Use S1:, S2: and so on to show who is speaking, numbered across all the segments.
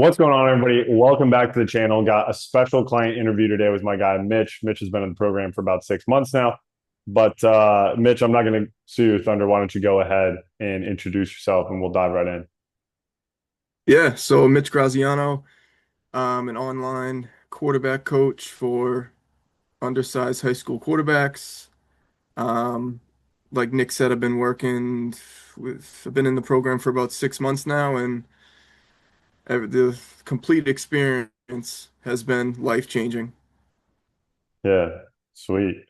S1: What's going on, everybody? Welcome back to the channel. Got a special client interview today with my guy, Mitch. Mitch has been in the program for about 6 months now. But Mitch, I'm not going to sue your thunder. Why don't you go ahead and introduce yourself and we'll dive right in.
S2: Yeah, so Mitch Graziano, an online quarterback coach for undersized high school quarterbacks. Um, like Nick said, I've been in the program for about 6 months now, and the complete experience has been life-changing.
S1: Yeah, sweet.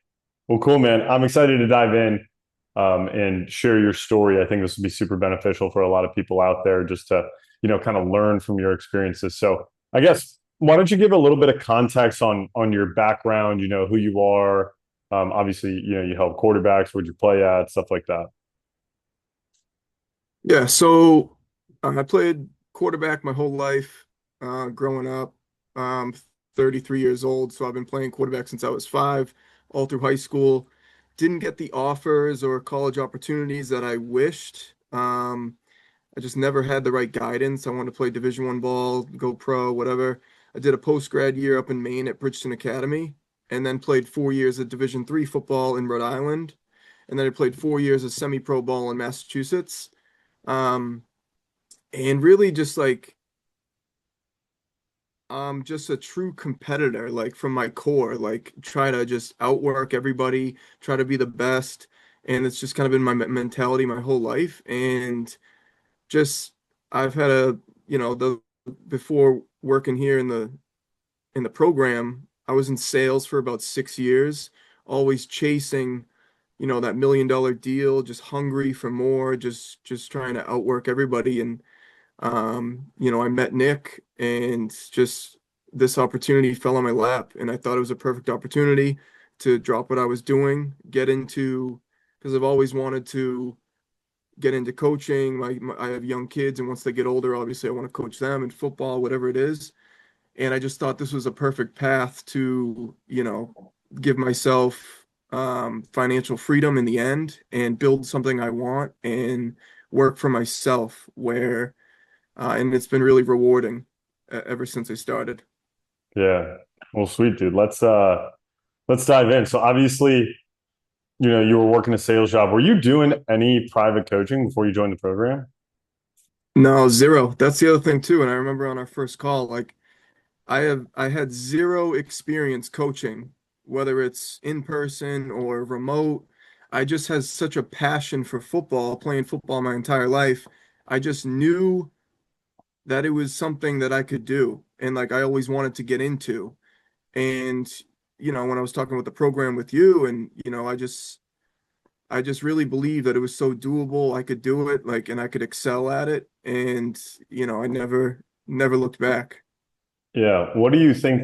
S1: Well, cool, man. I'm excited to dive in and share your story. I think this will be super beneficial for a lot of people out there just to, kind of learn from your experiences. So I guess why don't you give a little bit of context on your background, who you are. Obviously, you help quarterbacks, where'd you play at, stuff like that.
S2: Yeah, so I played quarterback my whole life, growing up. 33 years old, so I've been playing quarterback since I was 5, all through high school. Didn't get the offers or college opportunities that I wished. I just never had the right guidance. I wanted to play Division I ball, go pro, whatever. I did a post-grad year up in Maine at Bridgeton Academy, and then played 4 years of Division III football in Rhode Island, and then I played 4 years of semi-pro ball in Massachusetts. Um, and really just like just a true competitor, like from my core, like try to just outwork everybody, try to be the best. And it's just kind of been my mentality my whole life. And just I've had the before working here in the program, I was in sales for about 6 years, always chasing, that $1 million deal, just hungry for more, just trying to outwork everybody. And I met Nick, and just this opportunity fell on my lap, and I thought it was a perfect opportunity to drop what I was doing, get into, because I've always wanted to get into coaching. I have young kids, and once they get older, obviously I want to coach them in football, whatever it is. And I just thought this was a perfect path to, give myself financial freedom in the end and build something I want and work for myself and it's been really rewarding ever since I started.
S1: Yeah. Well, sweet, dude. Let's dive in. So obviously, you were working a sales job. Were you doing any private coaching before you joined the program?
S2: No, zero. That's the other thing too. And I remember on our first call, like I had zero experience coaching, whether it's in person or remote. I just had such a passion for football, playing football my entire life. I just knew that it was something that I could do, and like I always wanted to get into. And when I was talking about the program with you, and I just really believe that it was so doable. I could do it, like, and I could excel at it. And, I never looked back.
S1: Yeah. What do you think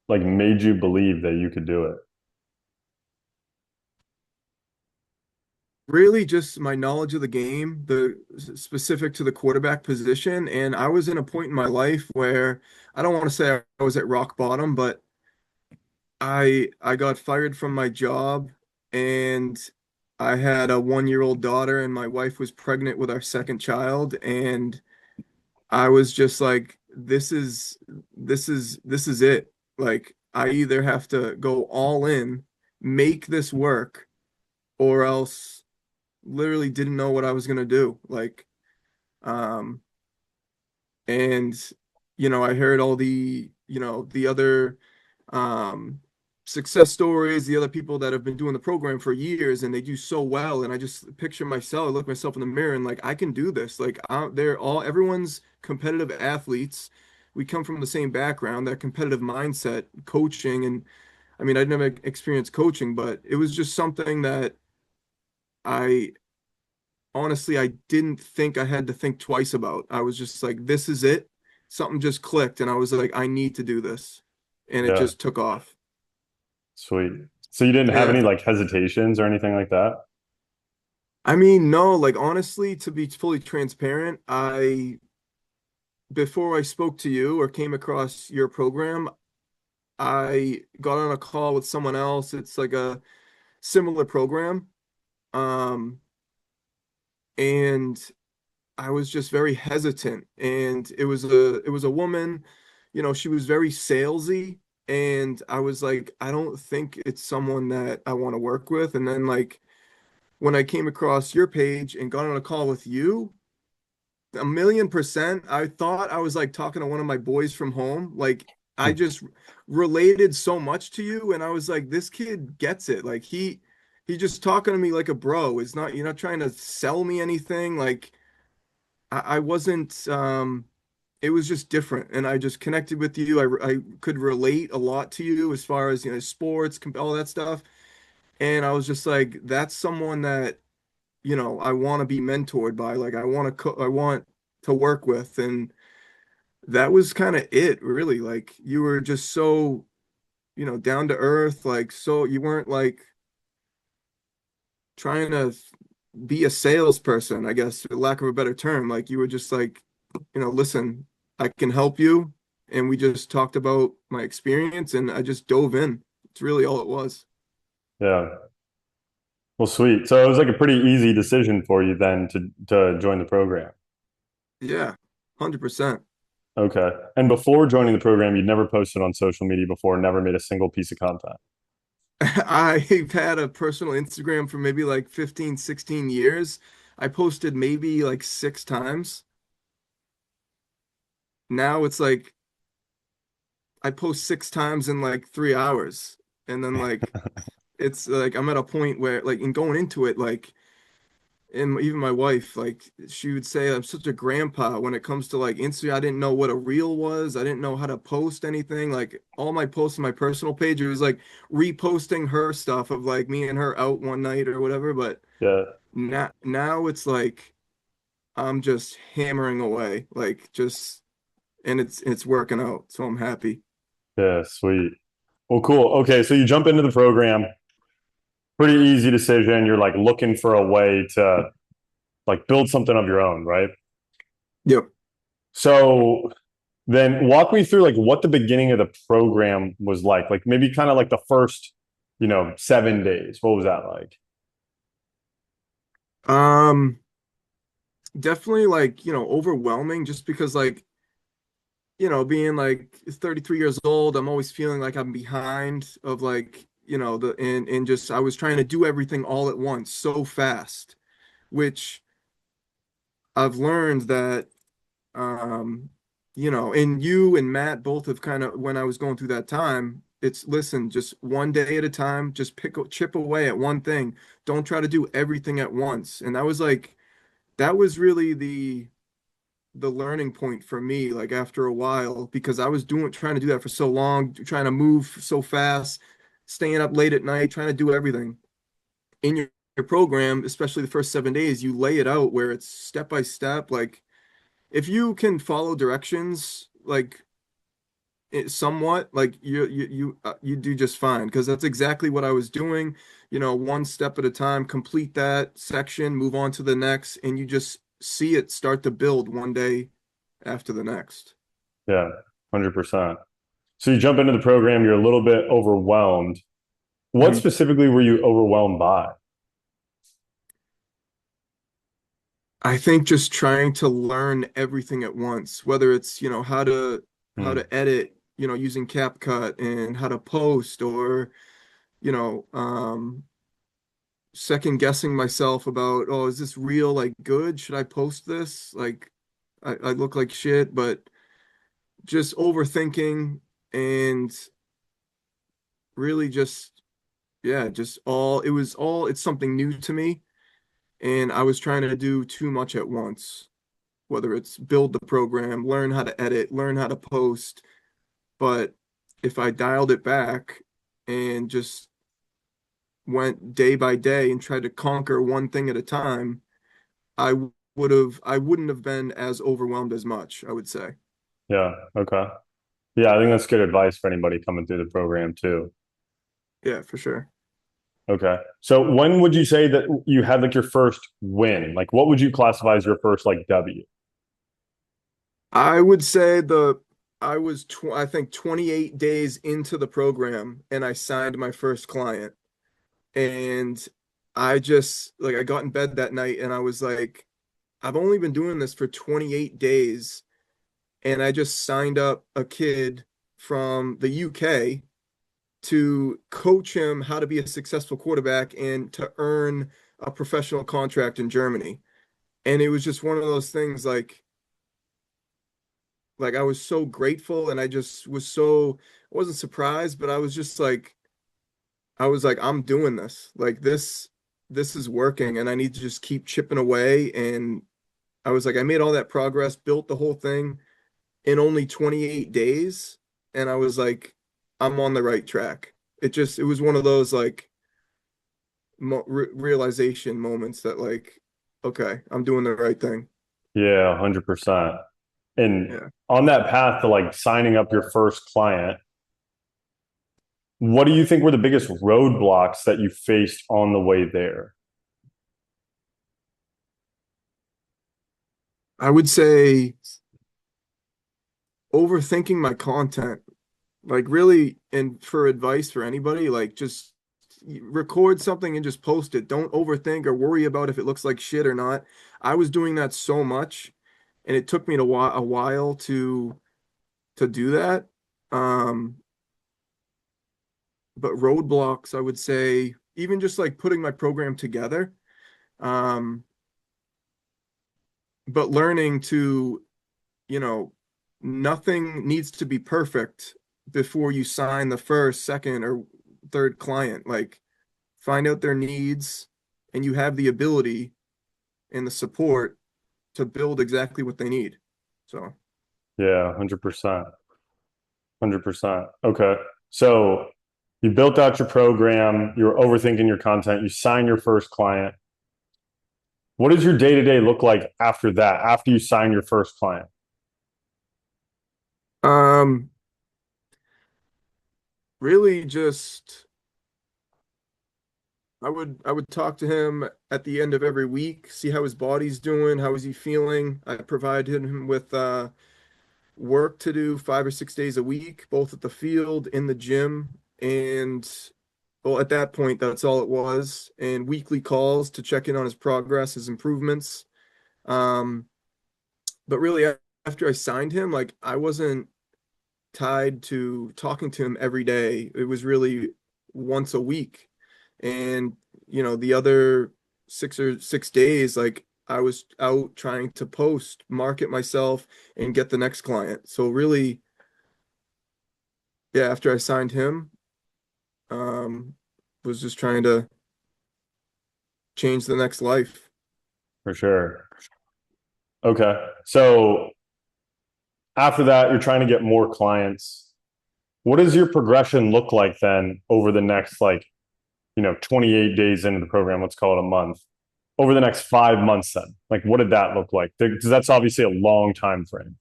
S1: like made you believe that you could do it?
S2: Really, just my knowledge of the game, the specific to the quarterback position. And I was in a point in my life where I don't want to say I was at rock bottom, but I got fired from my job, and I had a 1-year-old daughter, and my wife was pregnant with our second child. And I was just like, this is it. Like, I either have to go all in, make this work, or else literally didn't know what I was gonna do. Like, um, and I heard all the other um success stories, the other people that have been doing the program for years, and they do so well. And I just picture myself, I look myself in the mirror, and like I can do this. Like everyone's competitive athletes. We come from the same background, that competitive mindset, coaching. And I mean, I'd never experienced coaching, but it was just something that I honestly I didn't think I had to think twice about. I was just like, this is it. Something just clicked, and I was like, I need to do this. And it
S1: Yeah.
S2: just took off.
S1: Sweet. So you didn't have any
S2: Yeah.
S1: like hesitations or anything like that?
S2: I mean, no, like honestly, to be fully transparent, before I spoke to you or came across your program, I got on a call with someone else. It's like a similar program. Um, and I was just very hesitant, and it was a woman, she was very salesy, and I was like, I don't think it's someone that I want to work with. And then like when I came across your page and got on a call with you, 1,000,000%, I thought I was like talking to one of my boys from home. Like I just related so much to you, and I was like, this kid gets it. Like he just talking to me like a bro. It's not, you're not trying to sell me anything. Like I wasn't it was just different, and I just connected with you. I could relate a lot to you as far as, sports, all that stuff. And I was just like, that's someone that, I want to be mentored by. Like I want to work with. And that was kind of it, really. Like you were just so, down to earth, like so you weren't like trying to be a salesperson, I guess, for lack of a better term. Like you were just like, listen, I can help you. And we just talked about my experience, and I just dove in. It's really all it was.
S1: Yeah. Well, sweet. So it was like a pretty easy decision for you then to join the program.
S2: Yeah, 100%.
S1: Okay. And before joining the program, you'd never posted on social media before, never made a single piece of content.
S2: I've had a personal Instagram for maybe like 15, 16 years. I posted maybe like 6 times. Now it's like I post 6 times in like 3 hours. And then like it's like I'm at a point where like in going into it, like, and even my wife, like she would say I'm such a grandpa when it comes to like Instagram. I didn't know what a reel was. I didn't know how to post anything. Like all my posts on my personal page, it was like reposting her stuff of like me and her out one night or whatever. But
S1: Yeah.
S2: now it's like I'm just hammering away, like just, and it's working out. So I'm happy.
S1: Yeah. Sweet. Well, cool. Okay. So you jump into the program, pretty easy decision. You're like looking for a way to like build something of your own, right?
S2: Yep.
S1: So then walk me through like what the beginning of the program was like maybe kind of like the first, 7 days. What was that like?
S2: Um, Definitely like, overwhelming just because like, being like 33 years old, I'm always feeling like I'm behind of like, and just I was trying to do everything all at once so fast, which I've learned that um, and you and Matt both have kind of, when I was going through that time, it's listen, just one day at a time, just chip away at one thing. Don't try to do everything at once. And that was really the learning point for me, like after a while, because I was trying to do that for so long, trying to move so fast, staying up late at night, trying to do everything. In your program, especially the first 7 days, you lay it out where it's step by step. Like if you can follow directions, like somewhat, like you do just fine, because that's exactly what I was doing. One step at a time, complete that section, move on to the next, and you just see it start to build one day after the next.
S1: Yeah, 100%. So you jump into the program, you're a little bit overwhelmed. What
S2: Mhm.
S1: specifically were you overwhelmed by?
S2: I think just trying to learn everything at once, whether it's, how
S1: Hmm.
S2: to edit, using CapCut, and how to post, or, you know, um, second guessing myself about, oh, is this real? Like, good? Should I post this? Like, I look like shit, but just overthinking, and really just, yeah, just it's something new to me. And I was trying to do too much at once, whether it's build the program, learn how to edit, learn how to post. But if I dialed it back and just went day by day and tried to conquer one thing at a time, I I wouldn't have been as overwhelmed as much, I would say.
S1: Yeah, okay. Yeah, I think that's good advice for anybody coming through the program too.
S2: Yeah, for sure.
S1: Okay. So when would you say that you had like your first win? Like what would you classify as your first like W?
S2: I would say I think 28 days into the program, and I signed my first client. And I just like I got in bed that night, and I was like, I've only been doing this for 28 days, and I just signed up a kid from the UK to coach him how to be a successful quarterback and to earn a professional contract in Germany. And it was just one of those things like I was so grateful, and I just was so, I wasn't surprised, but I was just like, I was like, I'm doing this. Like this is working, and I need to just keep chipping away. And I was like, I made all that progress, built the whole thing in only 28 days, and I was like, I'm on the right track. It was one of those like mo re realization moments that like, okay, I'm doing the right thing.
S1: Yeah, 100%. And
S2: Yeah.
S1: on that path to like signing up your first client, what do you think were the biggest roadblocks that you faced on the way there?
S2: I would say overthinking my content, like really, and for advice for anybody, like just record something and just post it. Don't overthink or worry about if it looks like shit or not. I was doing that so much, and it took me a while to do that. Um, but roadblocks, I would say, even just like putting my program together, um, but learning to, you know, nothing needs to be perfect before you sign the first, second, or third client. Like, find out their needs, and you have the ability and the support to build exactly what they need. So,
S1: Yeah, 100%. 100%. Okay. So you built out your program, you were overthinking your content, you sign your first client. What does your day to day look like after that, after you sign your first client?
S2: um, really just I would talk to him at the end of every week, see how his body's doing, how is he feeling. I provided him with work to do 5 or 6 days a week, both at the field, in the gym, and well, at that point, that's all it was. And weekly calls to check in on his progress, his improvements. Um, but really, after I signed him, like I wasn't tied to talking to him every day. It was really once a week. And, the other 6 days, like I was out trying to post, market myself, and get the next client. So really, yeah, after I signed him, um, was just trying to change the next life.
S1: For sure. Okay. So after that, you're trying to get more clients. What does your progression look like then over the next 28 days into the program, let's call it a month. Over the next 5 months then? Like what did that look like? Because that's obviously a long time frame.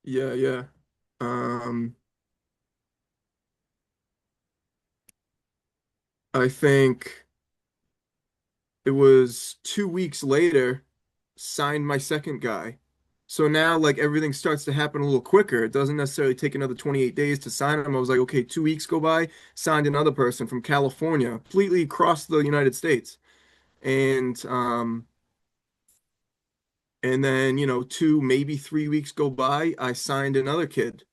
S2: Yeah, yeah. Um, I think it was 2 weeks later, signed my second guy. So now, like, everything starts to happen a little quicker. It doesn't necessarily take another 28 days to sign him. I was like, okay, 2 weeks go by, signed another person from California, completely across the United States. And then, 2, maybe 3 weeks go by, I signed another kid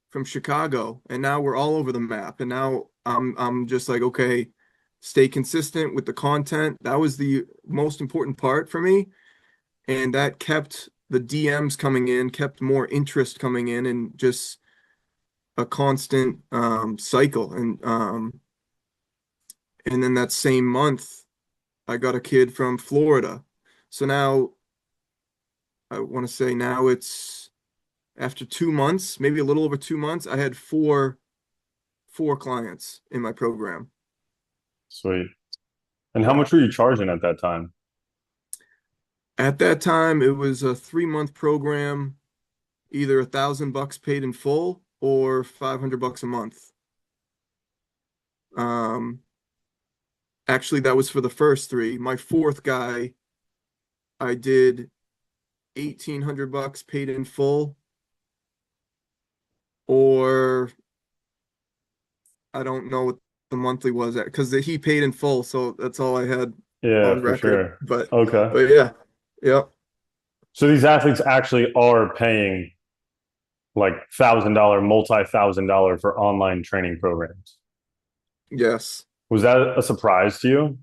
S2: from Chicago, and now we're all over the map. And now I'm just like, okay, stay consistent with the content. That was the most important part for me, and that kept the DMs coming in, kept more interest coming in, and just a constant cycle. And then that same month, I got a kid from Florida. So now I want to say now it's after 2 months, maybe a little over 2 months, I had four clients in my program.
S1: Sweet. And how
S2: Yeah.
S1: much were you charging at that time?
S2: At that time, it was a 3 month program, either $1,000 paid in full or $500 a month. Um, Actually, that was for the first three. My fourth guy, I did $1,800 paid in full, or I don't know what the monthly was at because he paid in full, so that's all I had
S1: Yeah,
S2: on
S1: for
S2: record.
S1: sure.
S2: But
S1: Okay.
S2: but yeah, yep.
S1: So these athletes actually are paying like $1,000, multi-$1,000 for online training programs.
S2: Yes.
S1: Was that a surprise to you?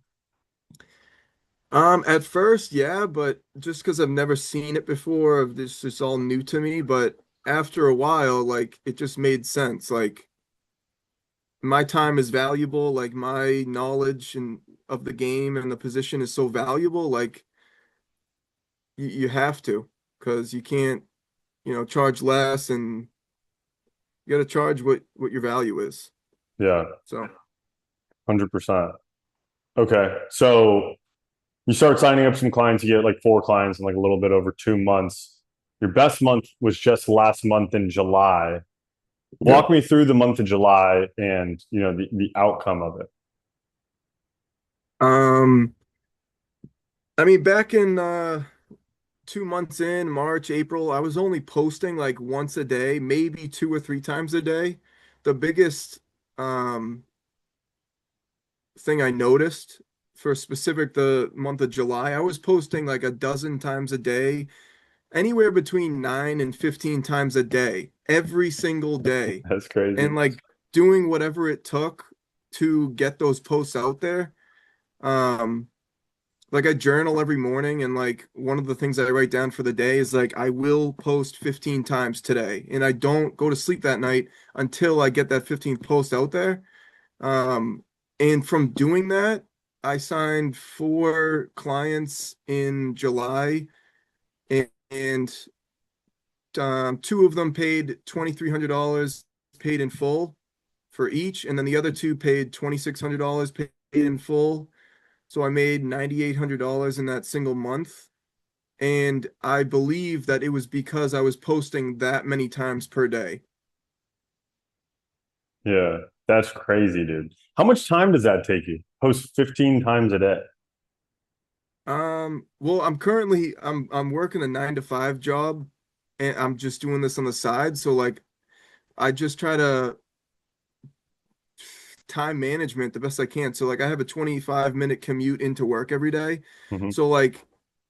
S2: At first, yeah, but just because I've never seen it before, this is all new to me. But after a while, like it just made sense. Like my time is valuable, like my knowledge and of the game and the position is so valuable, like you have to, because you can't, charge less and you got to charge what your value is.
S1: Yeah,
S2: So,
S1: 100%. Okay. So you start signing up some clients, you get like 4 clients in like a little bit over 2 months. Your best month was just last month in July.
S2: yep.
S1: Walk me through the month of July and the outcome of it.
S2: Um, I mean, back in 2 months in, March, April, I was only posting like once a day, maybe 2 or 3 times a day. The biggest um thing I noticed for specific the month of July, I was posting like a dozen times a day, anywhere between 9 and 15 times a day, every single day.
S1: That's crazy.
S2: And like doing whatever it took to get those posts out there. Um, like I journal every morning, and like one of the things I write down for the day is like I will post 15 times today. And I don't go to sleep that night until I get that 15th post out there. Um, and from doing that, I signed 4 clients in July, and 2 of them paid $2,300 paid in full for each, and then the other 2 paid $2,600 paid in full. So I made $9,800 in that single month. And I believe that it was because I was posting that many times per day.
S1: Yeah, that's crazy, dude. How much time does that take you? Post 15 times a day.
S2: Well, I'm working a 9 to 5 job, and I'm just doing this on the side. So like I just try to time management the best I can. So like I have a 25-minute commute into work every day.
S1: Hmm.
S2: So like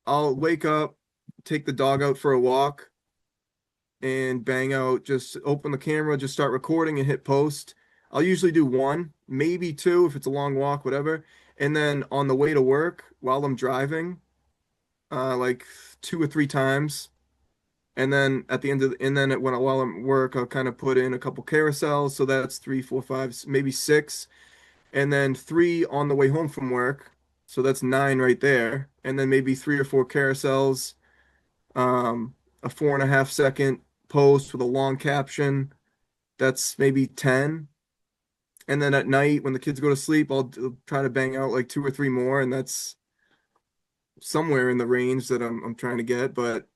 S2: I'll wake up, take the dog out for a walk, and bang out, just open the camera, just start recording and hit post. I'll usually do one, maybe two if it's a long walk, whatever. And then on the way to work while I'm driving, like 2 or 3 times. And then at the end of and then while I'm at work, I'll kind of put in a couple carousels. So that's three, four, five, maybe six. And then 3 on the way home from work. So that's 9 right there. And then maybe 3 or 4 carousels, a 4.5 second post with a long caption. That's maybe 10. And then at night when the kids go to sleep, I'll try to bang out like 2 or 3 more, and that's somewhere in the range that I'm trying to get. But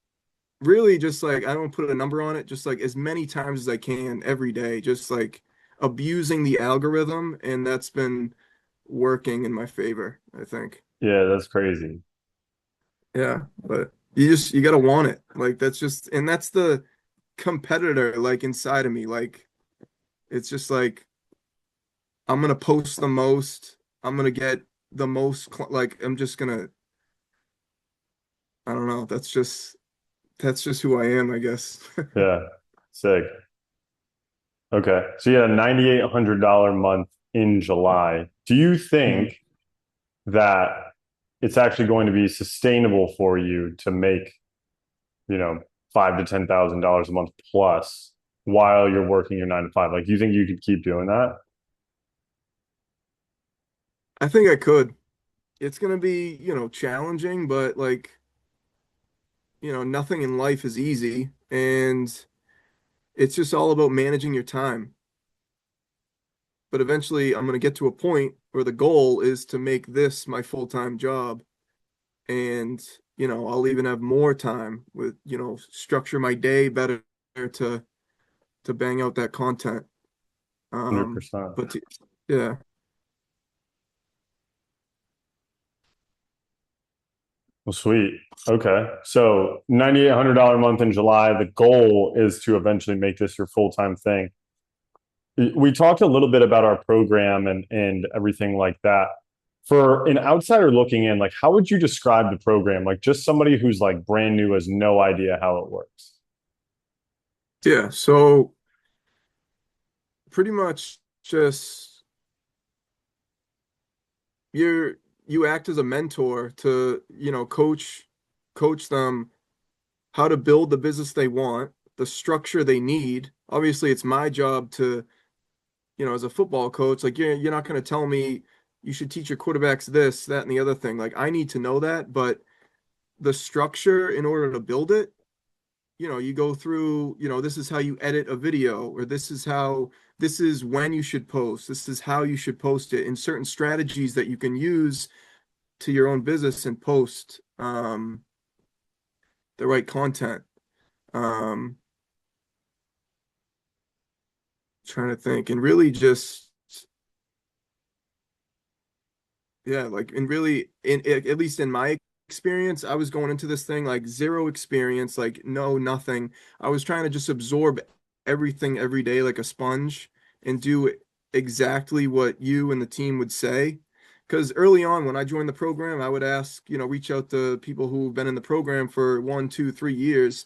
S2: really, just like I don't put a number on it, just like as many times as I can every day, just like abusing the algorithm, and that's been working in my favor, I think.
S1: Yeah, that's crazy.
S2: Yeah, but you gotta want it. Like that's just and that's the competitor like inside of me. Like it's just like I'm gonna post the most. I'm gonna get the most. Like I'm just gonna. I don't know. That's just who I am, I guess.
S1: Yeah, sick. Okay. So you had a $9,800 month in July. Do you
S2: Mhm.
S1: think that it's actually going to be sustainable for you to make, you know, five to $10,000 a month plus while you're working your 9 to 5? Like, do you think you could keep doing that?
S2: I think I could. It's gonna be, challenging, but like, nothing in life is easy, and it's just all about managing your time. But eventually, I'm gonna get to a point where the goal is to make this my full-time job, and I'll even have more time with, structure my day better to to bang out that content. Um,
S1: 100%.
S2: but to, yeah,
S1: Well, sweet. Okay. So $9,800 a month in July. The goal is to eventually make this your full-time thing. We talked a little bit about our program and everything like that. For an outsider looking in, like how would you describe the program? Like just somebody who's like brand new has no idea how it works.
S2: Yeah, so pretty much just you're you act as a mentor to, coach them how to build the business they want, the structure they need. Obviously, it's my job to, as a football coach, like you're not going to tell me you should teach your quarterbacks this, that, and the other thing. Like I need to know that, but the structure in order to build it, you go through, this is how you edit a video, or this is when you should post, this is how you should post it, and certain strategies that you can use to your own business and post the right content. Um, Trying to think, and really just, yeah, like, and really, at least in my experience, I was going into this thing like zero experience, like no, nothing. I was trying to just absorb everything every day like a sponge and do exactly what you and the team would say. Because early on, when I joined the program, I would ask, reach out to people who've been in the program for 1, 2, 3 years,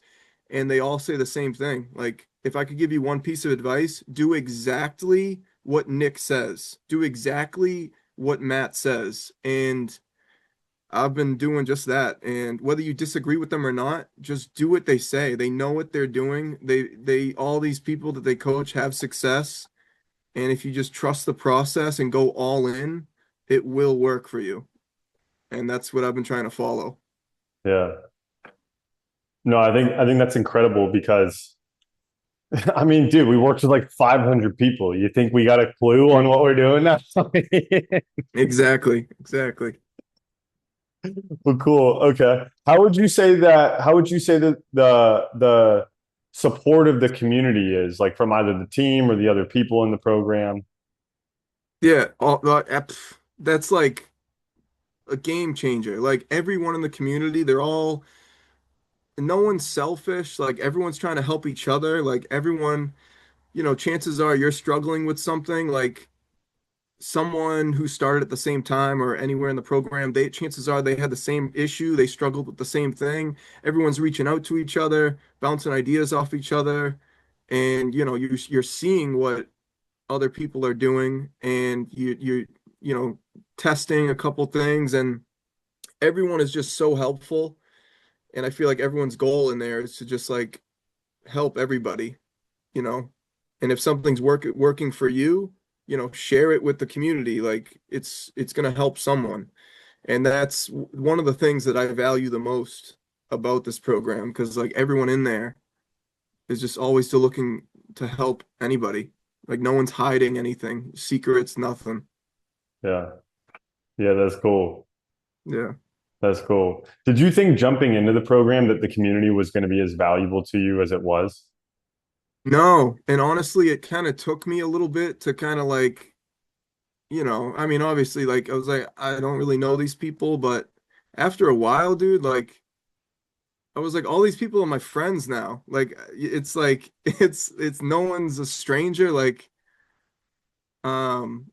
S2: and they all say the same thing. Like, if I could give you one piece of advice, do exactly what Nick says. Do exactly what Matt says. And I've been doing just that. And whether you disagree with them or not, just do what they say. They know what they're doing. All these people that they coach have success. And if you just trust the process and go all in, it will work for you. And that's what I've been trying to follow.
S1: Yeah. No, I think that's incredible because I mean, dude, we worked with like 500 people. You think we got a clue on
S2: Mhm.
S1: what we're doing now?
S2: Exactly. Exactly.
S1: Well, cool. Okay. How would you say that the support of the community is like from either the team or the other people in the program?
S2: Yeah. That's like a game changer. Like everyone in the community, no one's selfish. Like everyone's trying to help each other. Like everyone, chances are you're struggling with something like someone who started at the same time or anywhere in the program, chances are they had the same issue, they struggled with the same thing. Everyone's reaching out to each other, bouncing ideas off each other, and you're seeing what other people are doing, and you know testing a couple things, and everyone is just so helpful. And I feel like everyone's goal in there is to just like help everybody, you know. And if something's working for you, share it with the community. Like it's gonna help someone. And that's one of the things that I value the most about this program, because like everyone in there is just always still looking to help anybody. Like no one's hiding anything, secrets, nothing.
S1: Yeah. Yeah, that's cool.
S2: Yeah.
S1: That's cool. Did you think jumping into the program that the community was going to be as valuable to you as it was?
S2: No, and honestly, it kind of took me a little bit to kind of like, I mean, obviously, like I was like, I don't really know these people, but after a while, dude, like I was like, all these people are my friends now. It's like it's no one's a stranger. Like, um,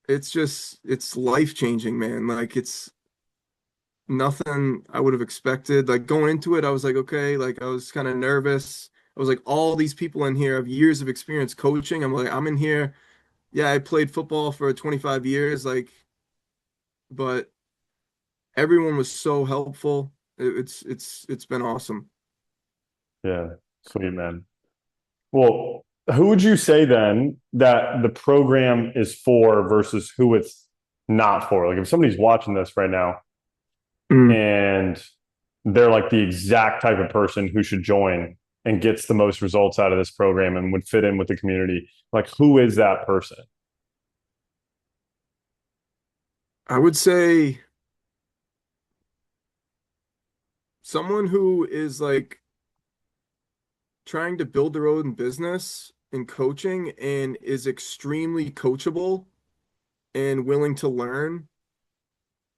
S2: it's life changing, man. Like it's nothing I would have expected. Like going into it, I was like, okay, like I was kind of nervous. I was like, all these people in here have years of experience coaching. I'm like, I'm in here. Yeah, I played football for 25 years, like, but everyone was so helpful. It's been awesome.
S1: Yeah. Sweet, man. Well, who would you say then that the program is for versus who it's not for? Like if somebody's watching this right now
S2: Mm.
S1: and they're like the exact type of person who should join and gets the most results out of this program and would fit in with the community, like who is that person?
S2: I would say someone who is like trying to build their own business in coaching and is extremely coachable and willing to learn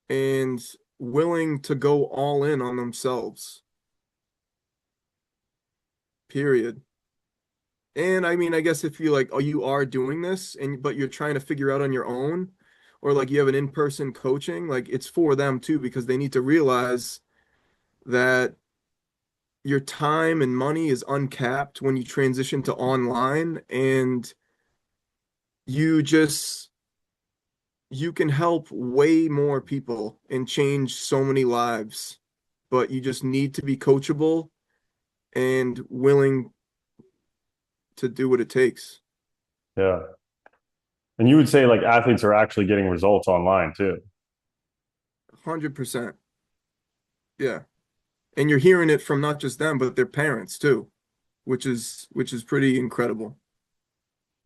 S2: and willing to go all in on themselves, period. And I mean, I guess if you like, oh, you are doing this and but you're trying to figure out on your own, or like you have an in-person coaching, like it's for them too, because they need to realize that your time and money is uncapped when you transition to online, and you just you can help way more people and change so many lives, but you just need to be coachable and willing to do what it takes.
S1: Yeah. And you would say like athletes are actually getting results online too.
S2: 100%. Yeah. And you're hearing it from not just them, but their parents too, which is pretty incredible.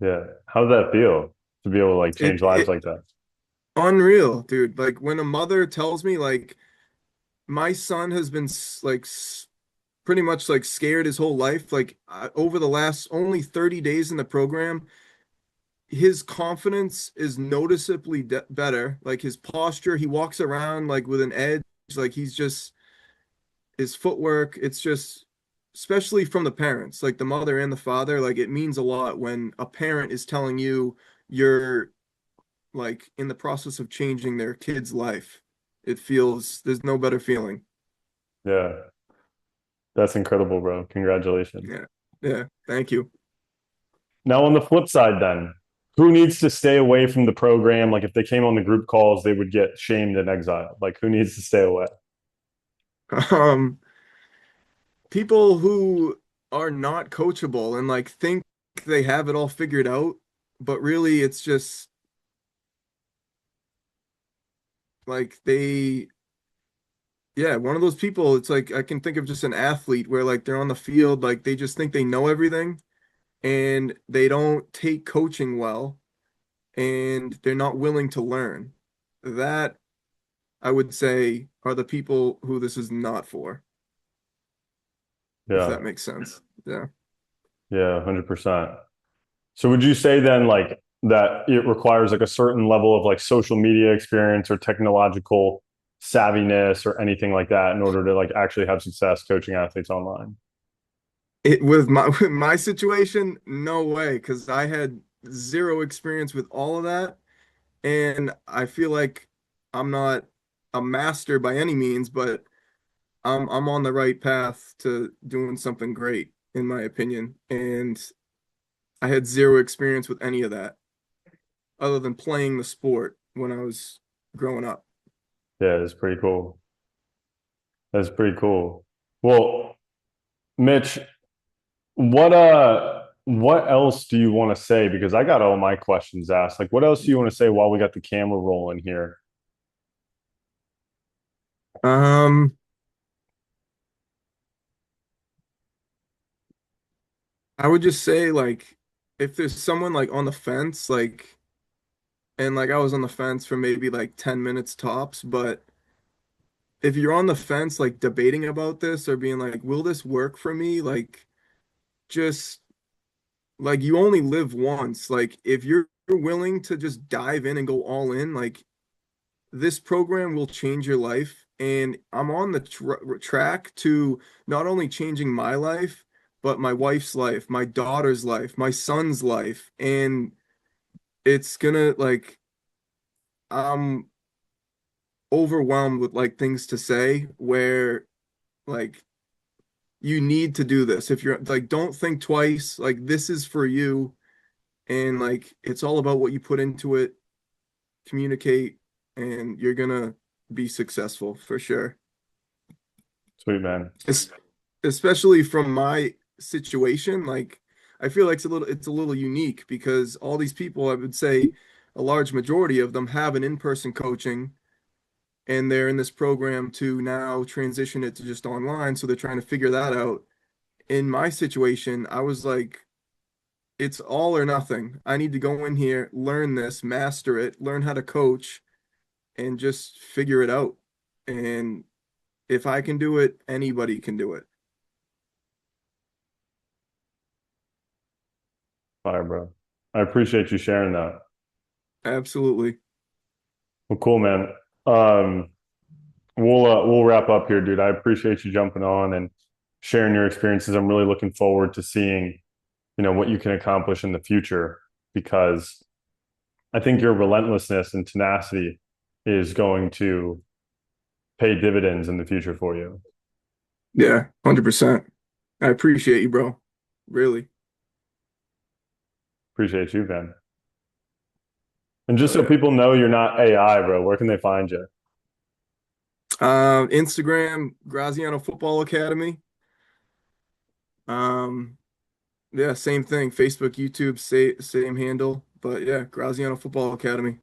S1: Yeah. How does that feel to be able to like change lives
S2: It
S1: like that?
S2: unreal, dude. Like when a mother tells me like my son has been pretty much like scared his whole life, like over the last only 30 days in the program, his confidence is noticeably better. Like his posture, he walks around like with an edge, like he's just his footwork, it's just especially from the parents, like the mother and the father, like it means a lot when a parent is telling you you're like in the process of changing their kid's life. It feels there's no better feeling.
S1: Yeah. That's incredible, bro. Congratulations.
S2: Yeah. Yeah. Thank you.
S1: Now, on the flip side, then, who needs to stay away from the program? Like, if they came on the group calls, they would get shamed and exiled. Like, who needs to stay away?
S2: Um, People who are not coachable and like think they have it all figured out, but really it's just like yeah, one of those people, it's like I can think of just an athlete where like they're on the field, like they just think they know everything and they don't take coaching well and they're not willing to learn. That I would say are the people who this is not for, if
S1: Yeah.
S2: that makes sense. Yeah.
S1: Yeah. 100%. So, would you say then, like, that it requires like a certain level of like social media experience or technological savviness or anything like that in order to like actually have success coaching athletes online?
S2: It with my with my situation, no way, because I had zero experience with all of that, and I feel like I'm not a master by any means, but I'm on the right path to doing something great, in my opinion. And I had zero experience with any of that, other than playing the sport when I was growing up.
S1: Yeah, it's pretty cool. That's pretty cool. Well, Mitch, what else do you want to say? Because I got all my questions asked. Like, what else do you want to say while we got the camera rolling here?
S2: Um, I would just say like if there's someone like on the fence, like and like I was on the fence for maybe like 10 minutes tops, but if you're on the fence like debating about this or being like, will this work for me? Like just like you only live once. Like if you're willing to just dive in and go all in, like this program will change your life. And I'm on the track to not only changing my life, but my wife's life, my daughter's life, my son's life. And it's gonna like I'm overwhelmed with like things to say where like you need to do this. If you're like, don't think twice. Like this is for you. And like it's all about what you put into it, communicate, and you're gonna be successful for sure.
S1: Sweet man.
S2: Es- Especially from my situation, like I feel like it's a little unique because all these people, I would say a large majority of them have an in-person coaching and they're in this program to now transition it to just online. So they're trying to figure that out. In my situation, I was like, it's all or nothing. I need to go in here, learn this, master it, learn how to coach, and just figure it out. And if I can do it, anybody can do it.
S1: Fire, bro. I appreciate you sharing that.
S2: Absolutely.
S1: Well, cool, man. Um, we'll wrap up here, dude. I appreciate you jumping on and sharing your experiences. I'm really looking forward to seeing, what you can accomplish in the future because I think your relentlessness and tenacity is going to pay dividends in the future for you.
S2: Yeah, 100%. I appreciate you, bro. Really.
S1: Appreciate you, Ben. And just
S2: Hell
S1: so
S2: yeah.
S1: people know you're not AI, bro, where can they find you?
S2: Instagram, Graziano Football Academy. Um, yeah, same thing. Facebook, YouTube, same handle. But yeah, Graziano Football Academy.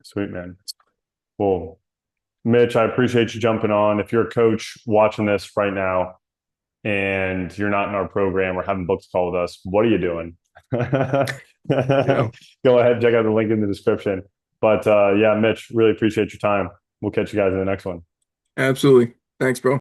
S1: Sweet, man. Well, Mitch, I appreciate you jumping on. If you're a coach watching this right now and you're not in our program or haven't booked a call with us, what are you doing?
S2: Yep.
S1: Go ahead, check out the link in the description. But yeah, Mitch, really appreciate your time. We'll catch you guys in the next one.
S2: Absolutely. Thanks, bro.